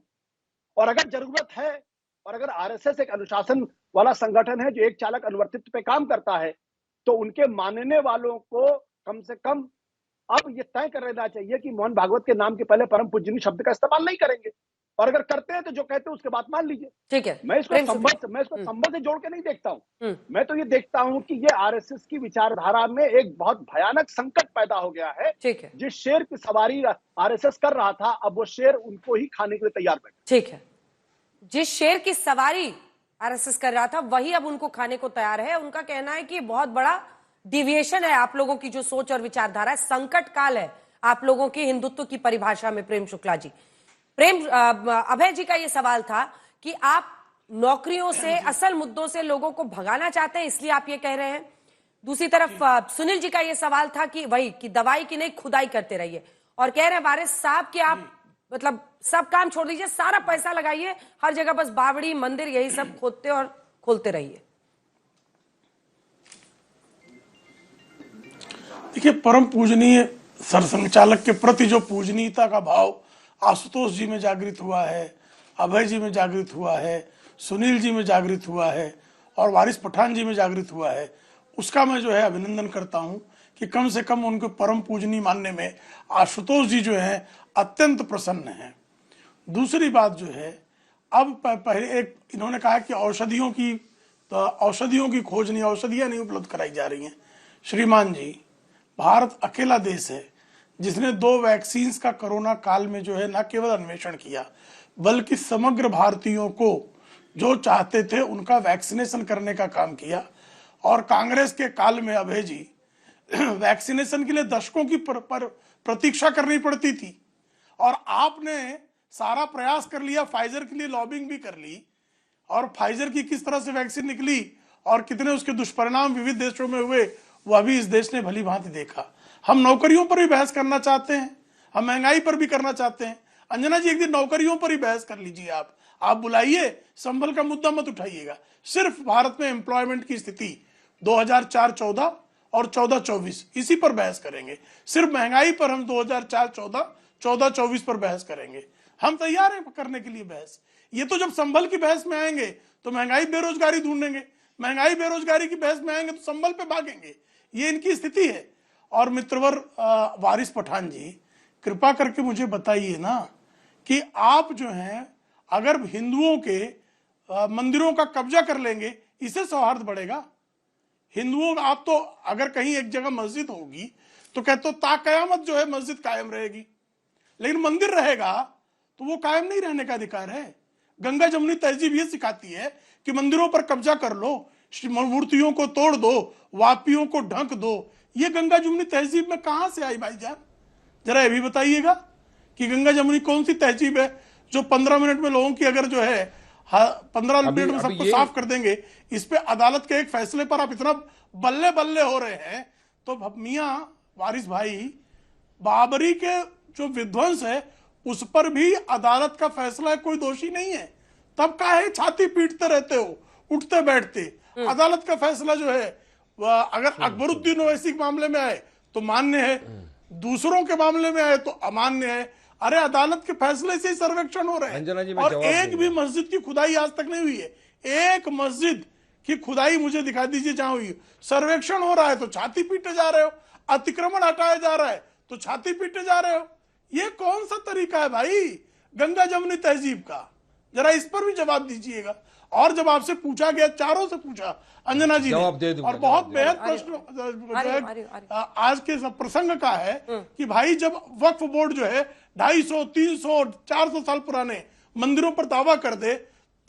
और अगर जरूरत है, और अगर आरएसएस एक अनुशासन वाला संगठन है जो एक चालक अनुवर्तित्व पे काम करता है, तो उनके मानने वालों को कम से कम अब ये तय कर लेना चाहिए कि मोहन भागवत के नाम के पहले परम पूजनीय शब्द का इस्तेमाल नहीं करेंगे, और अगर करते हैं तो जो कहते हैं उसके बात मान लीजिए। ठीक है, मैं इसको संबंध से जोड़ के नहीं देखता हूं। मैं तो ये देखता हूं कि ये आरएसएस की विचारधारा में एक बहुत भयानक संकट पैदा हो गया है। ठीक है, जिस शेर की सवारी आरएसएस कर रहा था, अब वो शेर उनको ही खाने के लिए तैयार बैठा। ठीक है, जिस शेर की सवारी आरएसएस कर रहा था वही अब उनको खाने को तैयार है। उनका कहना है कि बहुत बड़ा डिविएशन है आप लोगों की जो सोच और विचारधारा है, संकट काल है आप लोगों की हिंदुत्व की परिभाषा में। प्रेम शुक्ला जी, अभय जी का ये सवाल था कि आप नौकरियों से, असल मुद्दों से लोगों को भगाना चाहते हैं, इसलिए आप ये कह रहे हैं। दूसरी तरफ सुनील जी का ये सवाल था कि वही कि दवाई की नहीं खुदाई करते रहिए, और कह रहे हैं वारिस साहब कि आप मतलब सब काम छोड़ दीजिए, सारा पैसा लगाइए, हर जगह बस बावड़ी मंदिर यही सब खोदते और खोलते रहिए। देखिए, परम पूजनीय सरसंघचालक के प्रति जो पूजनीयता का भाव आशुतोष जी में जागृत हुआ है, अभय जी में जागृत हुआ है, सुनील जी में जागृत हुआ है और वारिस पठान जी में जागृत हुआ है, उसका मैं जो है अभिनंदन करता हूं कि कम से कम उनको परम पूजनीय मानने में आशुतोष जी जो है अत्यंत प्रसन्न हैं। दूसरी बात जो है, अब पहले एक इन्होंने कहा कि औषधियों की खोज नहीं, औषधियां नहीं उपलब्ध कराई जा रही हैं। श्रीमान जी, भारत अकेला देश है जिसने 2 वैक्सीन्स का कोरोना काल में जो है न केवल अन्वेषण किया, बल्कि समग्र भारतीयों को जो चाहते थे उनका वैक्सीनेशन करने का काम किया। और कांग्रेस के काल में अभय जी वैक्सीनेशन के लिए दशकों की प्रतीक्षा करनी पड़ती थी, और आपने सारा प्रयास कर लिया, फाइजर के लिए लॉबिंग भी कर ली, और फाइजर की किस तरह से वैक्सीन निकली और कितने उसके दुष्परिणाम विविध देशों में हुए वह भी इस देश ने भली भांति देखा। हम नौकरियों पर भी बहस करना चाहते हैं, हम महंगाई पर भी करना चाहते हैं। अंजना जी, एक दिन नौकरियों पर ही बहस कर लीजिए। आप बुलाइए, संभल का मुद्दा मत उठाइएगा। सिर्फ भारत में एम्प्लॉयमेंट की स्थिति 2004-14 और 14-24 इसी पर बहस करेंगे। सिर्फ महंगाई पर हम 2004-14, 14-24 पर बहस करेंगे। हम तैयार हैं करने के लिए बहस। ये तो जब संभल की बहस में आएंगे तो महंगाई बेरोजगारी ढूंढेंगे, महंगाई बेरोजगारी की बहस में आएंगे तो संभल पे भागेंगे। ये इनकी स्थिति है। और मित्रवर वारिस पठान जी, कृपा करके मुझे बताइए ना कि आप जो हैं अगर हिंदुओं के मंदिरों का कब्जा कर लेंगे, इससे सौहार्द बढ़ेगा? हिंदुओं, आप तो अगर कहीं एक जगह मस्जिद होगी तो कहते हो ताकयामत जो है मस्जिद कायम रहेगी, लेकिन मंदिर रहेगा तो वो कायम नहीं रहने का अधिकार है। गंगा जमुनी तहजीब ये सिखाती है कि मंदिरों पर कब्जा कर लो, मूर्तियों को तोड़ दो, वापियों को ढक दो। ये गंगा जमुनी तहजीब में कहां से आई भाईजान? जरा ये भी बताइएगा कि गंगा जमुनी कौन सी तहजीब है जो 15 मिनट में लोगों की अगर जो है 15 मिनट में सबको साफ कर देंगे, इस पे अदालत के एक फैसले पर आप इतना बल्ले बल्ले हो रहे हैं, तो मियां वारिस भाई, बाबरी के जो विध्वंस है उस पर भी अदालत का फैसला है, कोई दोषी नहीं है, तब काहे छाती पीटते रहते हो उठते बैठते। अदालत का फैसला जो है अगर अकबरुद्दीन ओवैसी के मामले में आए तो मान्य है, दूसरों के मामले में आए तो अमान्य है। अरे अदालत के फैसले से ही सर्वेक्षण हो रहे हैं, और एक भी मस्जिद की खुदाई आज तक नहीं हुई है। एक मस्जिद की खुदाई मुझे दिखा दीजिए जहां हुई। सर्वेक्षण हो रहा है तो छाती पीटे जा रहे हो, अतिक्रमण हटाया जा रहा है तो छाती पीटे जा रहे हो। ये कौन सा तरीका है भाई गंगा जमुनी तहजीब का? जरा इस पर भी जवाब दीजिएगा। और जब आपसे पूछा गया, चारों से पूछा, अंजना जी ने, और बहुत बेहद प्रश्न आज के प्रसंग का है कि भाई जब वक्फ बोर्ड जो है 250, 300, 400 साल पुराने मंदिरों पर दावा कर दे,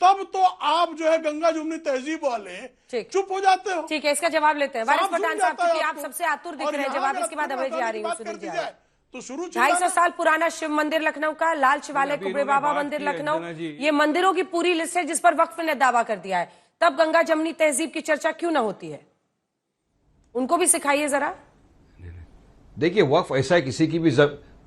तब तो आप जो है गंगा जमुनी तहजीब वाले चुप हो जाते हो। ठीक है, इसका जवाब लेते हैं वारिस पठान साहब, क्योंकि आप सबसे आतुर दिख रहे हैं जवाब। इसके बाद अभय जी आ रही हूँ, सुनील जी आ रही है। तो शुरू 250 साल पुराना शिव मंदिर लखनऊ का, लाल शिवालय कुबरे बाबा मंदिर लखनऊ, ये मंदिरों की पूरी लिस्ट है जिस पर वक्फ ने दावा कर दिया है। तब गंगा जमुनी तहजीब की चर्चा क्यों ना होती है? उनको भी सिखाइए जरा। देखिए, वक्फ ऐसा है, किसी की भी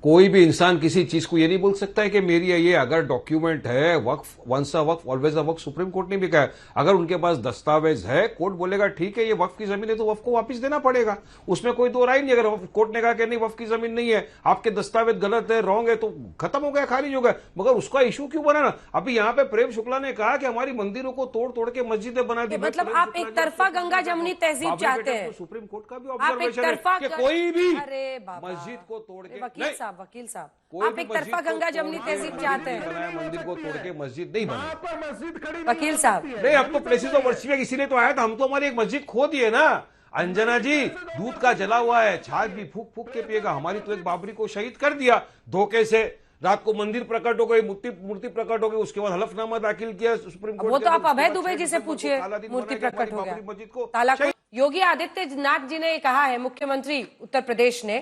कोई भी इंसान किसी चीज को ये नहीं बोल सकता है कि मेरी ये अगर डॉक्यूमेंट है, waqf once a waqf always a waqf, Supreme Court ने भी कहा है। अगर उनके पास दस्तावेज है, कोर्ट बोलेगा ठीक है ये वक्फ की जमीन है तो वक्फ को वापस देना पड़ेगा, उसमें कोई दो राय नहीं। अगर कोर्ट ने कहा कि नहीं वक्फ की जमीन नहीं है, आपके दस्तावेज गलत है, रॉन्ग है, तो खत्म हो गया, खारिज हो गया। मगर उसका इशू क्यों बनाना? अभी यहाँ पे प्रेम शुक्ला ने कहा कि हमारी मंदिरों को तोड़ तोड़ के मस्जिदें बना दी। मतलब आप एक तरफा गंगा जमुनी तहजीब चाहते हैं? सुप्रीम कोर्ट का भी ऑब्जर्वेशन है कि कोई भी मस्जिद को तोड़ के, वकील साहब आप एक तरफा गंगा जमुनी तहजीब चाहते हैं? मंदिर को तोड़ के मस्जिद नहीं बनी। वकील साहब नहीं, अब तो प्लेसेस ऑफ वर्शिप इसीलिए तो आया था, हम तो हमारी एक मस्जिद खो दिए ना। अंजना जी, दूध का जला हुआ है, छाछ भी फूक फूक के पिएगा। हमारी तो एक बाबरी को शहीद कर दिया धोखे से। रात को मंदिर प्रकट हो गई, मूर्ति प्रकट हो गई, उसके बाद हलफनामा दाखिल किया सुप्रीम कोर्ट। वो तो आप अभय दुबे जी से पूछिए, मूर्ति प्रकट हो गया, मस्जिद को ताला। योगी आदित्यनाथ जी ने कहा है, मुख्यमंत्री उत्तर प्रदेश ने,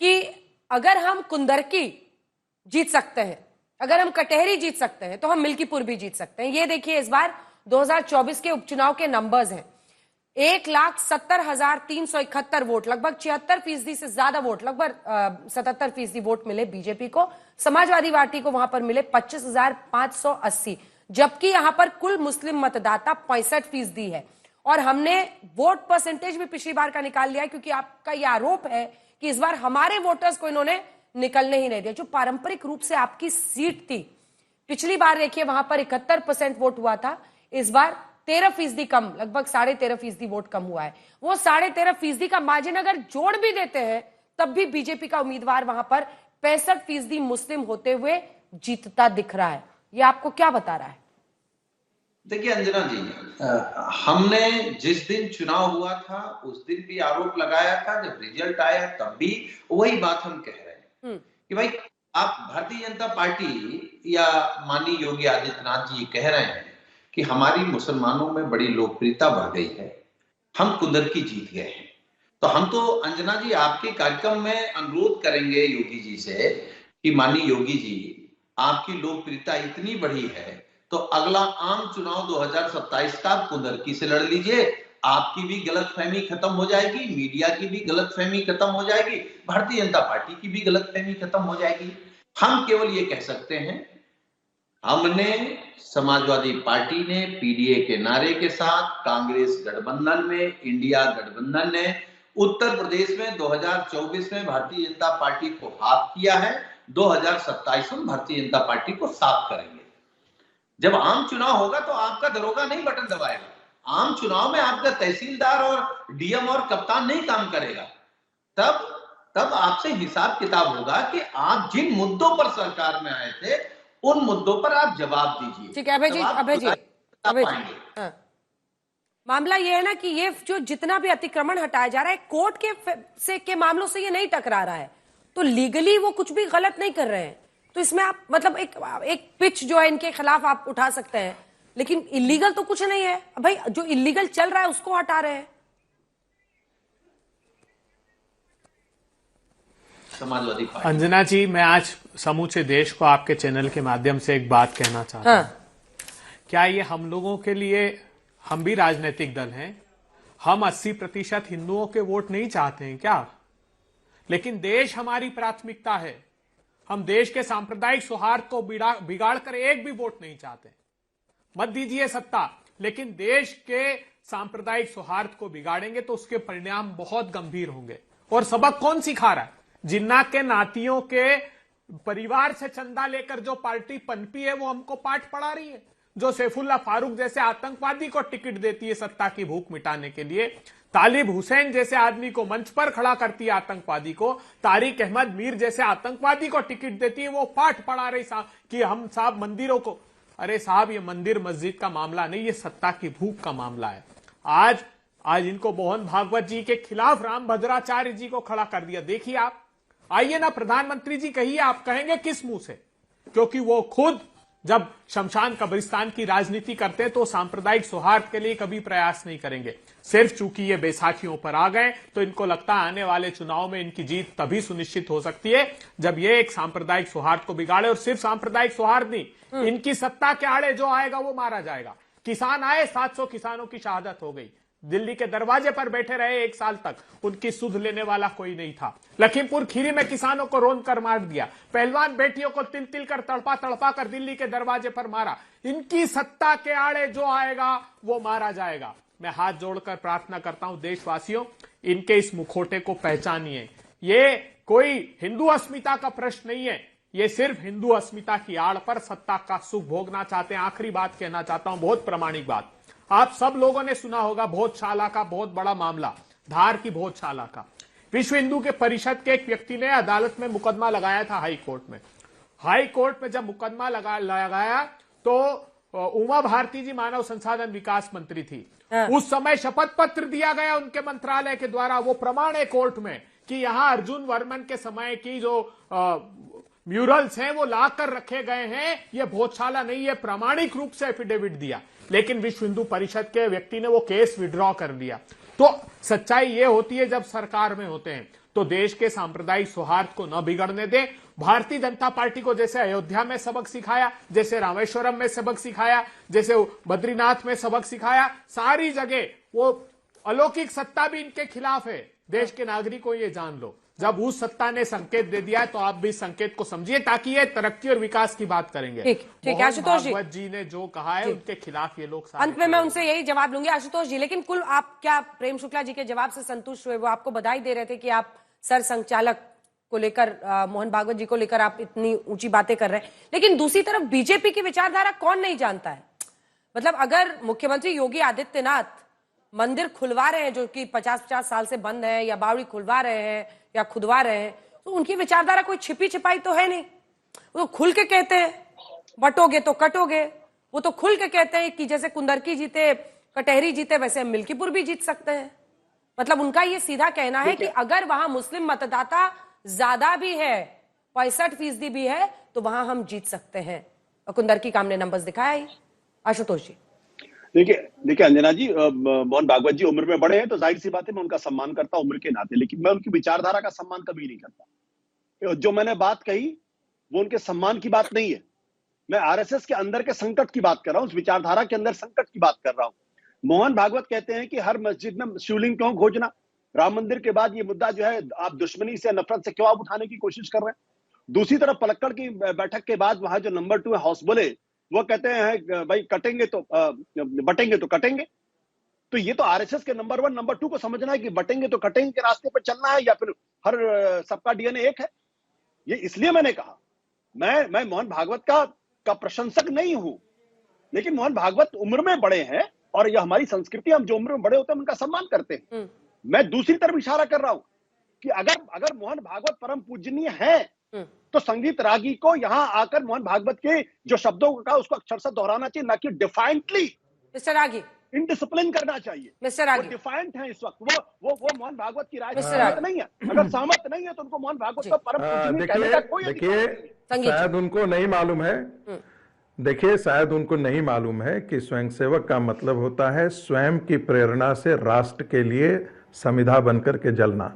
कि अगर हम कुंदरकी जीत सकते हैं, अगर हम कटहरी जीत सकते हैं, तो हम मिल्कीपुर भी जीत सकते हैं। ये देखिए, इस बार 2024 के उपचुनाव के नंबर्स हैं। 1,70,371 वोट, लगभग 76% से ज्यादा वोट, लगभग 77% वोट मिले बीजेपी को। समाजवादी पार्टी को वहां पर मिले 25,580, जबकि यहां पर कुल मुस्लिम मतदाता 65% है। और हमने वोट परसेंटेज भी पिछली बार का निकाल लिया है, क्योंकि आपका यह आरोप है कि इस बार हमारे वोटर्स को इन्होंने निकलने ही नहीं दिया। जो पारंपरिक रूप से आपकी सीट थी, पिछली बार देखिए वहां पर 71% वोट हुआ था, इस बार 13% कम, लगभग 13.5% वोट कम हुआ है। वो 13.5% का मार्जिन अगर जोड़ भी देते हैं, तब भी बीजेपी का उम्मीदवार वहां पर 65% मुस्लिम होते हुए जीतता दिख रहा है। ये आपको क्या बता रहा है? देखिए अंजना जी, हमने जिस दिन चुनाव हुआ था उस दिन भी आरोप लगाया था, जब रिजल्ट आया तब भी वही बात हम कह रहे हैं कि भाई आप भारतीय जनता पार्टी या माननीय योगी आदित्यनाथ जी कह रहे हैं कि हमारी मुसलमानों में बड़ी लोकप्रियता बढ़ गई है, हम कुंदरकी जीत गए हैं। तो हम तो अंजना जी आपके कार्यक्रम में अनुरोध करेंगे योगी जी से कि माननीय योगी जी, आपकी लोकप्रियता इतनी बढ़ी है तो अगला आम चुनाव 2027 का कुंदरकी से लड़ लीजिए। आपकी भी गलतफहमी खत्म हो जाएगी, मीडिया की भी गलतफहमी खत्म हो जाएगी, भारतीय जनता पार्टी की भी गलतफहमी खत्म हो जाएगी। हम केवल ये कह सकते हैं, हमने समाजवादी पार्टी ने पीडीए के नारे के साथ, कांग्रेस गठबंधन में, इंडिया गठबंधन ने उत्तर प्रदेश में 2024 में भारतीय जनता पार्टी को हाफ किया है। 2027 में भारतीय जनता पार्टी को साफ करेंगे। जब आम चुनाव होगा तो आपका दरोगा नहीं बटन दबाएगा, आम चुनाव में आपका तहसीलदार और डीएम और कप्तान नहीं काम करेगा। तब आपसे हिसाब किताब होगा कि आप जिन मुद्दों पर सरकार में आए थे उन मुद्दों पर आप जवाब दीजिए। ठीक है अभय जी, मामला ये है ना कि ये जो जितना भी अतिक्रमण हटाया जा रहा है, कोर्ट के मामलों से ये नहीं टकरा रहा है, तो लीगली वो कुछ भी गलत नहीं कर रहे हैं। तो इसमें आप मतलब एक पिच जो है इनके खिलाफ आप उठा सकते हैं, लेकिन इलीगल तो कुछ नहीं है भाई। जो इलीगल चल रहा है उसको हटा रहे हैं। समाजवादी पार्टी। अंजना जी, मैं आज समूचे देश को आपके चैनल के माध्यम से एक बात कहना चाहता हूं। क्या ये हम लोगों के लिए, हम भी राजनीतिक दल हैं, हम 80% हिंदुओं के वोट नहीं चाहते हैं क्या? लेकिन देश हमारी प्राथमिकता है। हम देश के सांप्रदायिक सौहार्द को बिगाड़ कर एक भी वोट नहीं चाहते। मत दीजिए सत्ता, लेकिन देश के सांप्रदायिक सौहार्द को बिगाड़ेंगे तो उसके परिणाम बहुत गंभीर होंगे। और सबक कौन सिखा रहा है? जिन्ना के नातियों के परिवार से चंदा लेकर जो पार्टी पनपी है वो हमको पाठ पढ़ा रही है। जो सैफुल्लाह फारूक जैसे आतंकवादी को टिकट देती है सत्ता की भूख मिटाने के लिए, तालिब हुसैन जैसे आदमी को मंच पर खड़ा करती है आतंकवादी को, तारिक अहमद मीर जैसे आतंकवादी को टिकट देती है, वो पाठ पढ़ा रही कि हम साहब मंदिरों को। अरे साहब, ये मंदिर मस्जिद का मामला नहीं, ये सत्ता की भूख का मामला है। आज इनको मोहन भागवत जी के खिलाफ रामभद्राचार्य जी को खड़ा कर दिया। देखिए आप, आइए ना प्रधानमंत्री जी, कहिए, आप कहेंगे किस मुंह से? क्योंकि वो खुद जब शमशान कब्रिस्तान की राजनीति करते हैं तो सांप्रदायिक सौहार्द के लिए कभी प्रयास नहीं करेंगे। सिर्फ चूंकि ये बैसाखियों पर आ गए तो इनको लगता है आने वाले चुनाव में इनकी जीत तभी सुनिश्चित हो सकती है जब ये एक सांप्रदायिक सौहार्द को बिगाड़े। और सिर्फ सांप्रदायिक सौहार्द नहीं, इनकी सत्ता के आड़े जो आएगा वो मारा जाएगा। किसान आए, 700 किसानों की शहादत हो गई। दिल्ली के दरवाजे पर बैठे रहे 1 साल तक, उनकी सुध लेने वाला कोई नहीं था। लखीमपुर खीरी में किसानों को रोन कर मार दिया। पहलवान बेटियों को तिल तिल कर तड़पा कर दिल्ली के दरवाजे पर मारा। इनकी सत्ता के आड़े जो आएगा वो मारा जाएगा। मैं हाथ जोड़कर प्रार्थना करता हूं देशवासियों, इनके इस मुखौटे को पहचानिए। ये कोई हिंदू अस्मिता का प्रश्न नहीं है, ये सिर्फ हिंदू अस्मिता की आड़ पर सत्ता का सुख भोगना चाहते हैं। आखिरी बात कहना चाहता हूं, बहुत प्रामाणिक बात। आप सब लोगों ने सुना होगा भोजशाला का बहुत बड़ा मामला, धार की भोजशाला का। विश्व हिंदू के परिषद के एक व्यक्ति ने अदालत में मुकदमा लगाया था हाई कोर्ट में। हाई कोर्ट में जब मुकदमा लगाया तो उमा भारती जी मानव संसाधन विकास मंत्री थी। उस समय शपथ पत्र दिया गया उनके मंत्रालय के द्वारा, वो प्रमाण है कोर्ट में कि यहां अर्जुन वर्मन के समय की जो म्यूरल्स हैं वो लाकर रखे गए हैं, ये भोजशाला नहीं है। प्रामाणिक रूप से एफिडेविट दिया, लेकिन विश्व हिंदू परिषद के व्यक्ति ने वो केस विड्रॉ कर लिया। तो सच्चाई ये होती है जब सरकार में होते हैं तो देश के सांप्रदायिक सौहार्द को न बिगड़ने दें। भारतीय जनता पार्टी को जैसे अयोध्या में सबक सिखाया, जैसे रामेश्वरम में सबक सिखाया, जैसे बद्रीनाथ में सबक सिखाया, सारी जगह वो अलौकिक सत्ता भी इनके खिलाफ है। देश के नागरिकों ये जान लो, जब उस सत्ता ने संकेत दे दिया तो आप भी संकेत को समझिए, ताकि ये तरक्की और विकास की बात करेंगे। ठीक है आशुतोष जी ने जो कहा है उनके खिलाफ ये लोग अंत में मैं उनसे यही जवाब लूंगी। आशुतोष जी, लेकिन कुल आप क्या प्रेम शुक्ला जी के जवाब से संतुष्ट हुए? वो आपको बधाई दे रहे थे कि आप सर संचालक को लेकर, मोहन भागवत जी को लेकर आप इतनी ऊंची बातें कर रहे हैं, लेकिन दूसरी तरफ बीजेपी की विचारधारा कौन नहीं जानता है? मतलब अगर मुख्यमंत्री योगी आदित्यनाथ मंदिर खुलवा रहे हैं जो कि 50-50 साल से बंद है, या बावड़ी खुलवा रहे हैं या खुदवा रहे हैं, तो उनकी विचारधारा कोई छिपी छिपाई तो है नहीं। वो तो खुल के कहते हैं बटोगे तो कटोगे। वो तो खुल के कहते हैं कि जैसे कुंदरकी जीते, कटहरी जीते, वैसे मिल्कीपुर भी जीत सकते हैं। मतलब उनका ये सीधा कहना है कि अगर वहां मुस्लिम मतदाता ज्यादा भी है, 65% भी है, तो वहां हम जीत सकते हैं। और कुंदरकी का हमने नंबर्स दिखाया ही। आशुतोष जी, देखिए अंजना जी, मोहन भागवत जी उम्र में बड़े हैं तो जाहिर सी बात है मैं उनका सम्मान करता हूं उम्र के नाते, लेकिन मैं उनकी विचारधारा का सम्मान कभी नहीं करता। जो मैंने बात कही वो उनके सम्मान की बात नहीं है। मैं आरएसएस के अंदर के संकट की बात कर रहा हूं, उस विचारधारा के अंदर संकट की बात कर रहा हूं। मोहन भागवत कहते हैं कि हर मस्जिद में शिवलिंग क्यों खोजना? राम मंदिर के बाद ये मुद्दा जो है आप दुश्मनी से, नफरत से क्यों आप उठाने की कोशिश कर रहे हैं? दूसरी तरफ पलक्कड़ की बैठक के बाद वहां जो नंबर 2 है हाउस बोले, वो कहते हैं भाई कटेंगे तो बटेंगे तो कटेंगे। तो ये तो आरएसएस के नंबर 1 नंबर 2 को समझना है कि बटेंगे तो कटेंगे के रास्ते पर चलना है, या फिर हर सबका डीएनए एक है। ये इसलिए मैंने कहा मैं मोहन भागवत का प्रशंसक नहीं हूं, लेकिन मोहन भागवत उम्र में बड़े हैं और यह हमारी संस्कृति, हम जो उम्र में बड़े होते हैं उनका सम्मान करते हैं। मैं दूसरी तरफ इशारा कर रहा हूं कि अगर मोहन भागवत परम पूजनीय है तो संगीत रागी को यहां आकर मोहन भागवत के जो शब्दों का उसको अक्षरशः दोहराना चाहिए, ना कि डिफाइंटली मिस्टर रागी इनडिसिप्लिन करना चाहिए। मिस्टर रागी डिफाइंट है इस वक्त, वो मोहन भागवत की राय सहमत नहीं है। अगर सहमत नहीं है तो उनको मोहन भागवत का परम पूजनीय कहने का कोई अधिकार नहीं। शायद उनको नहीं मालूम है, देखिए शायद उनको नहीं मालूम है कि स्वयंसेवक का मतलब होता है स्वयं की प्रेरणा से राष्ट्र के लिए समिधा बनकर के जलना।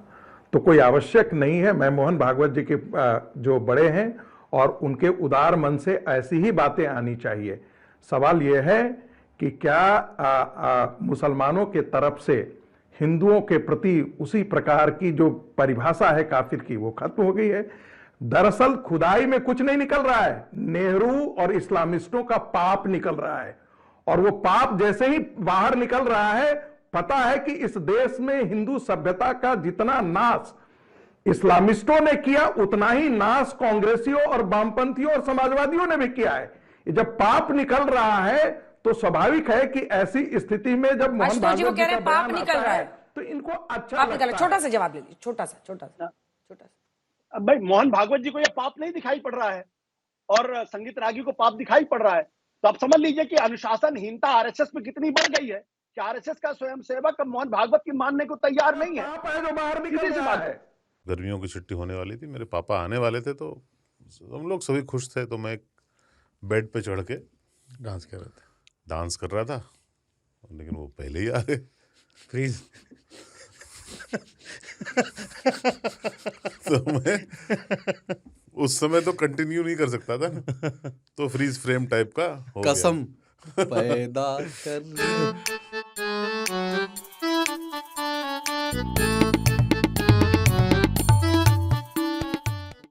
तो कोई आवश्यक नहीं है। मैं मोहन भागवत जी के जो बड़े हैं और उनके उदार मन से ऐसी ही बातें आनी चाहिए। सवाल यह है कि क्या मुसलमानों के तरफ से हिंदुओं के प्रति उसी प्रकार की जो परिभाषा है काफिर की वो खत्म हो गई है। दरअसल खुदाई में कुछ नहीं निकल रहा है, नेहरू और इस्लामिस्टों का पाप निकल रहा है, और वो पाप जैसे ही बाहर निकल रहा है, पता है कि इस देश में हिंदू सभ्यता का जितना नाश इस्लामिस्टों ने किया उतना ही नाश कांग्रेसियों और वामपंथियों और समाजवादियों ने भी किया है। जब पाप निकल रहा है तो स्वाभाविक है कि ऐसी स्थिति में जब मोहन जी वो भागवत कह रहे जी हैं का पाप बयान निकल आता रहा है है तो इनको अच्छा पाप निकल लगता छोटा है। सा जवाब ले लीजिए, छोटा सा। अब भाई मोहन भागवत जी को ये पाप नहीं दिखाई पड़ रहा है और संगीत रागी को पाप दिखाई पड़ रहा है, तो आप समझ लीजिए कि अनुशासनहीनता आरएसएस में कितनी बढ़ गई है कि आरएसएस का स्वयंसेवक अब मोहन भागवत की मानने को तैयार नहीं है। जो बाहर निकल रहा है। गर्मियों की छुट्टी होने वाली थी, मेरे पापा आने वाले थे, तो हम लोग सभी खुश थे। तो मैं बेड पे चढ़ के डांस कर रहा था, लेकिन वो पहले ही आ गए फ्रीज। तो मैं उस समय तो कंटिन्यू नहीं कर सकता था ना, तो फ्रीज फ्रेम टाइप का हो कसम गया। पैदा कर